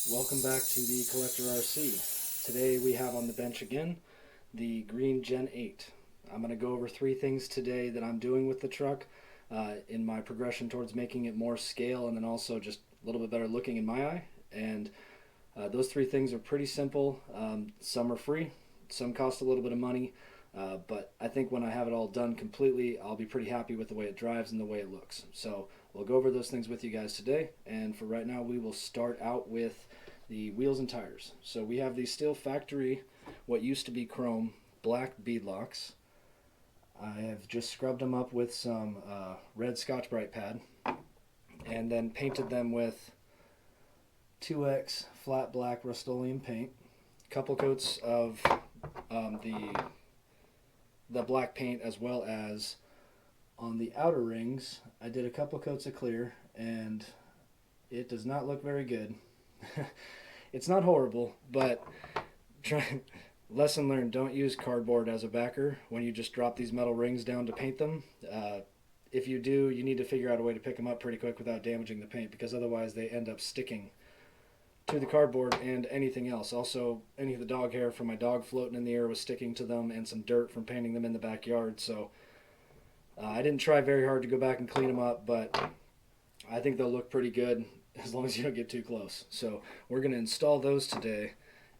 Welcome back to the Collector RC. Today we have on the bench again the green Gen 8. I'm going to go over three things today that I'm doing with the truck in my progression towards making it more scale and then also just a little bit better looking in my eye. And those three things are pretty simple. Some are free, some cost a little bit of money, but I think when I have it all done completely, I'll be pretty happy with the way it drives and the way it looks. So we'll go over those things with you guys today, and for right now we will start out with the wheels and tires. So we have these steel factory, what used to be chrome, black beadlocks. I have just scrubbed them up with some red Scotch-Brite pad and then painted them with 2X flat black Rust-Oleum paint, a couple coats of the black paint, as well as on the outer rings I did a couple coats of clear, and it does not look very good. It's not horrible, but lesson learned, don't use cardboard as a backer when you just drop these metal rings down to paint them. If you do, you need to figure out a way to pick them up pretty quick without damaging the paint, because otherwise they end up sticking to the cardboard and anything else. Also, any of the dog hair from my dog floating in the air was sticking to them, and some dirt from painting them in the backyard. So I didn't try very hard to go back and clean them up, but I think they'll look pretty good as long as you don't get too close. So we're going to install those today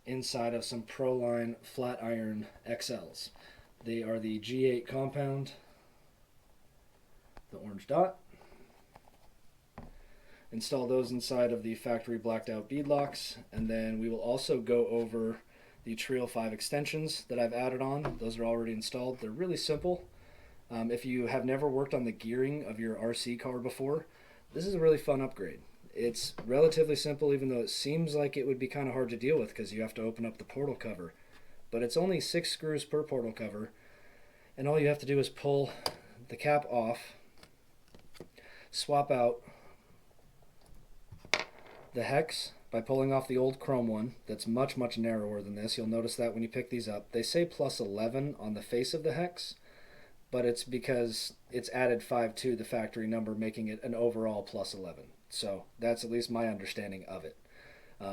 inside of some Proline flat iron XLs. They are the G8 compound, the orange dot. Install those inside of the factory blacked out beadlocks, and then we will also go over the Trio 5 extensions that I've added on. Those are already installed. They're really simple. If you have never worked on the gearing of your RC car before, this is a really fun upgrade. It's relatively simple, even though it seems like it would be kind of hard to deal with because you have to open up the portal cover. But it's only 6 screws per portal cover, and all you have to do is pull the cap off, swap out the hex by pulling off the old chrome one that's much narrower than this. You'll notice that when you pick these up. They say plus 11 on the face of the hex, but it's because it's added 5 to the factory number, making it an overall plus 11. So that's at least my understanding of it.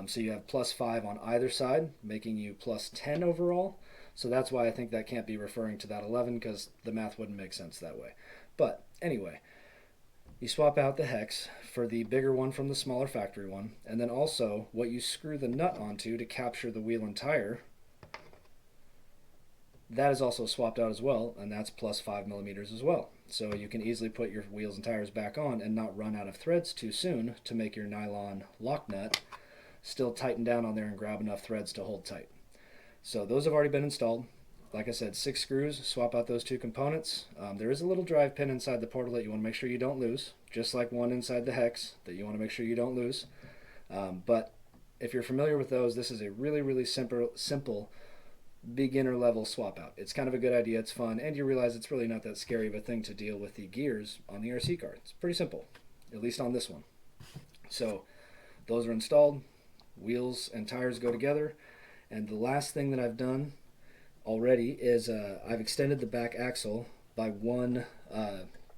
So you have plus 5 on either side, making you plus 10 overall. So that's why I think that can't be referring to that 11, because the math wouldn't make sense that way. But anyway, you swap out the hex for the bigger one from the smaller factory one, and then also what you screw the nut onto to capture the wheel and tire, that is also swapped out as well, and that's plus 5 millimeters as well. So you can easily put your wheels and tires back on and not run out of threads too soon to make your nylon lock nut still tighten down on there and grab enough threads to hold tight. So those have already been installed. Like I said, 6 screws, swap out those 2 components. There is a little drive pin inside the portal that you want to make sure you don't lose, just like one inside the hex that you want to make sure you don't lose. But if you're familiar with those, this is a really simple beginner level swap out. It's kind of a good idea, it's fun, and you realize it's really not that scary of a thing to deal with the gears on the RC car. It's pretty simple, at least on this one. So those are installed, wheels and tires go together, and the last thing that I've done already is I've extended the back axle by one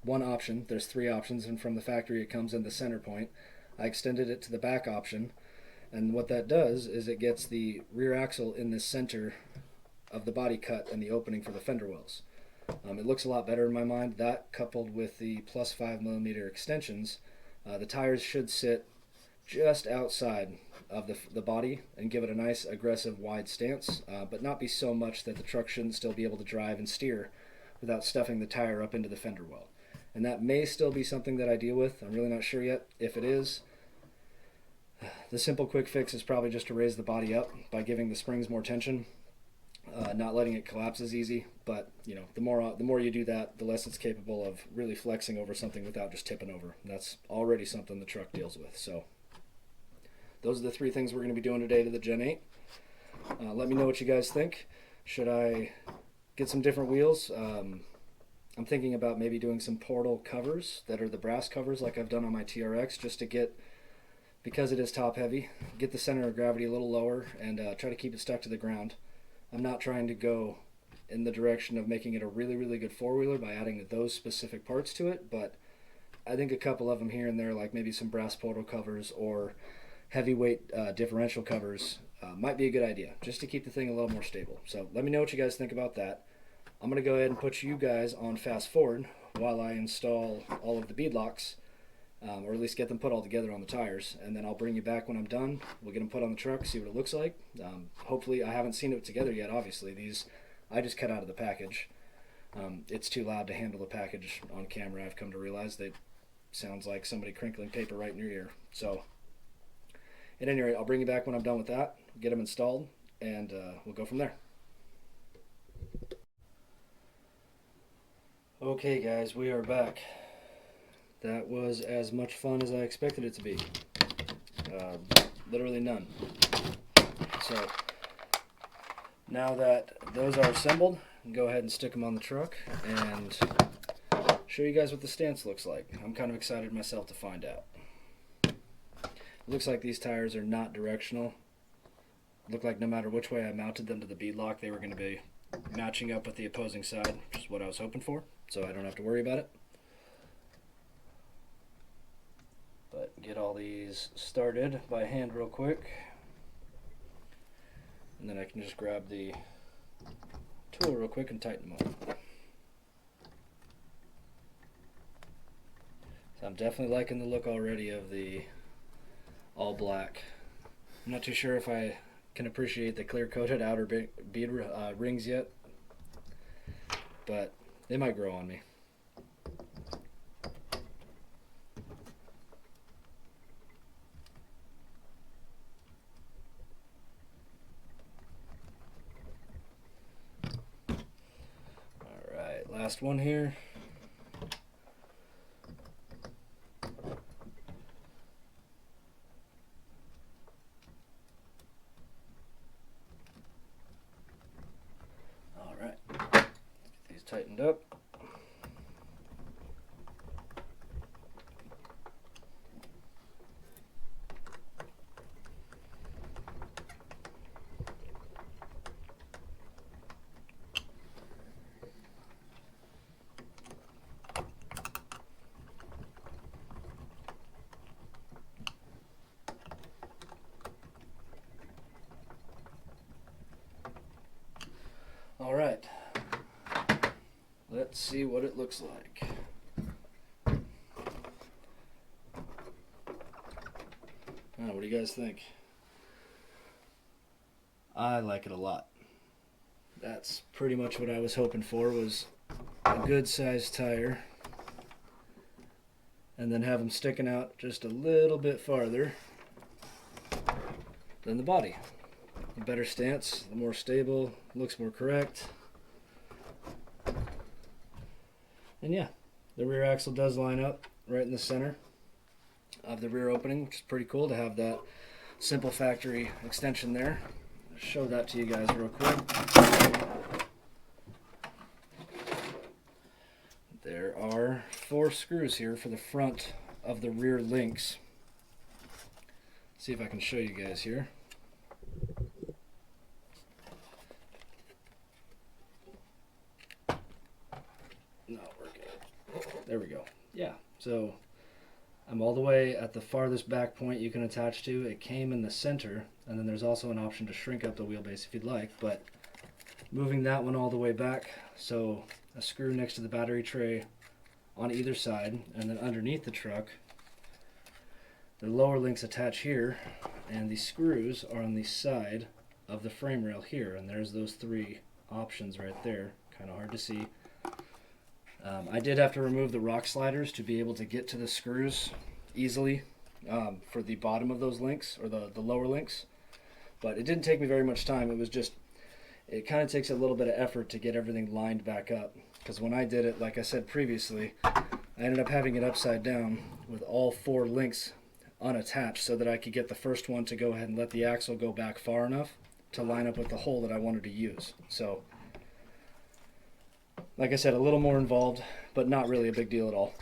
option. There's 3 options, and from the factory it comes in the center point. I extended it to the back option, and what that does is it gets the rear axle in the center of the body cut and the opening for the fender wells. It looks a lot better in my mind. That, coupled with the plus 5 millimeter extensions, the tires should sit just outside of the body and give it a nice aggressive wide stance, but not be so much that the truck shouldn't still be able to drive and steer without stuffing the tire up into the fender well. And that may still be something that I deal with. I'm really not sure yet. If it is, the simple quick fix is probably just to raise the body up by giving the springs more tension, not letting it collapse as easy. But you know, the more you do that, the less it's capable of really flexing over something without just tipping over. And that's already something the truck deals with. So those are the 3 things we're going to be doing today to the Gen 8. Let me know what you guys think. Should I get some different wheels? I'm thinking about maybe doing some portal covers that are the brass covers like I've done on my TRX, just to get, because it is top heavy, get the center of gravity a little lower and try to keep it stuck to the ground. I'm not trying to go in the direction of making it a really good four-wheeler by adding those specific parts to it, but I think a couple of them here and there, like maybe some brass portal covers or heavyweight differential covers might be a good idea, just to keep the thing a little more stable. So let me know what you guys think about that. I'm going to go ahead and put you guys on fast forward while I install all of the bead locks, or at least get them put all together on the tires, and then I'll bring you back when I'm done. We'll get them put on the truck, see what it looks like. Hopefully, I haven't seen it together yet, obviously. These I just cut out of the package. It's too loud to handle the package on camera. I've come to realize that sounds like somebody crinkling paper right in your ear. So at any rate, I'll bring you back when I'm done with that, get them installed, and we'll go from there. Okay guys, we are back. That was as much fun as I expected it to be. Literally none. So now that those are assembled, go ahead and stick them on the truck and show you guys what the stance looks like. I'm kind of excited myself to find out. It looks like these tires are not directional. Look like no matter which way I mounted them to the bead lock, they were going to be matching up with the opposing side, which is what I was hoping for, so I don't have to worry about it. But get all these started by hand real quick, and then I can just grab the tool real quick and tighten them up. So I'm definitely liking the look already of the all black. I'm not too sure if I can appreciate the clear coated outer bead rings yet, but they might grow on me. Alright, last one here. Alright, get these tightened up. All right, let's see what it looks like. What do you guys think? I like it a lot. That's pretty much what I was hoping for, was a good sized tire, and then have them sticking out just a little bit farther than the body. The better stance, the more stable, looks more correct. And yeah, the rear axle does line up right in the center of the rear opening, which is pretty cool to have that simple factory extension there. I'll show that to you guys real quick. There are 4 screws here for the front of the rear links. See if I can show you guys here. There we go. Yeah, so I'm all the way at the farthest back point you can attach to. It came in the center, and then there's also an option to shrink up the wheelbase if you'd like, but moving that one all the way back, so a screw next to the battery tray on either side, and then underneath the truck, the lower links attach here, and the screws are on the side of the frame rail here, and there's those 3 options right there. Kind of hard to see. I did have to remove the rock sliders to be able to get to the screws easily for the bottom of those links, or the lower links, but it didn't take me very much time. It was just, it kind of takes a little bit of effort to get everything lined back up, because when I did it, like I said previously, I ended up having it upside down with all 4 links unattached so that I could get the first one to go ahead and let the axle go back far enough to line up with the hole that I wanted to use. So like I said, a little more involved, but not really a big deal at all.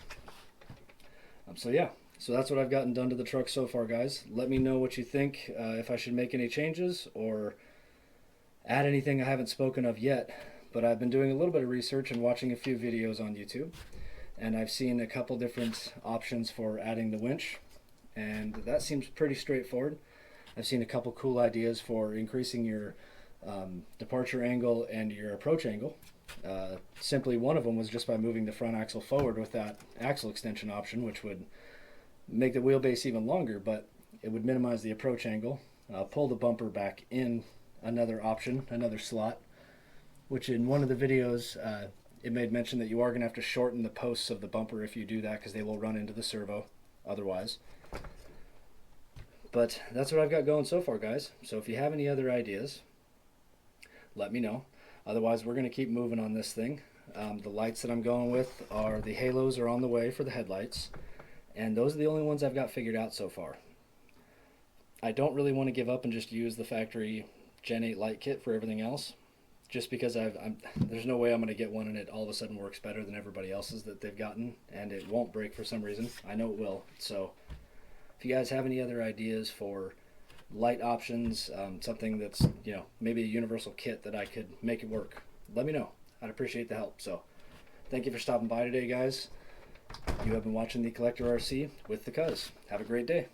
So yeah, so that's what I've gotten done to the truck so far, guys. Let me know what you think, if I should make any changes or add anything I haven't spoken of yet. But I've been doing a little bit of research and watching a few videos on YouTube, and I've seen a couple different options for adding the winch and that seems pretty straightforward. I've seen a couple cool ideas for increasing your departure angle and your approach angle. Simply one of them was just by moving the front axle forward with that axle extension option, which would make the wheelbase even longer, but it would minimize the approach angle, pull the bumper back in another option, another slot, which in one of the videos it made mention that you are going to have to shorten the posts of the bumper if you do that, because they will run into the servo otherwise. But that's what I've got going so far, guys. So if you have any other ideas, let me know. Otherwise, we're going to keep moving on this thing. The lights that I'm going with are the halos are on the way for the headlights, and those are the only ones I've got figured out so far. I don't really want to give up and just use the factory Gen 8 light kit for everything else, just because there's no way I'm going to get one and it all of a sudden works better than everybody else's that they've gotten, and it won't break for some reason. I know it will. So if you guys have any other ideas for light options, something that's, maybe a universal kit that I could make it work, let me know. I'd appreciate the help. So thank you for stopping by today, guys. You have been watching the Collector RC with the Cuz. Have a great day.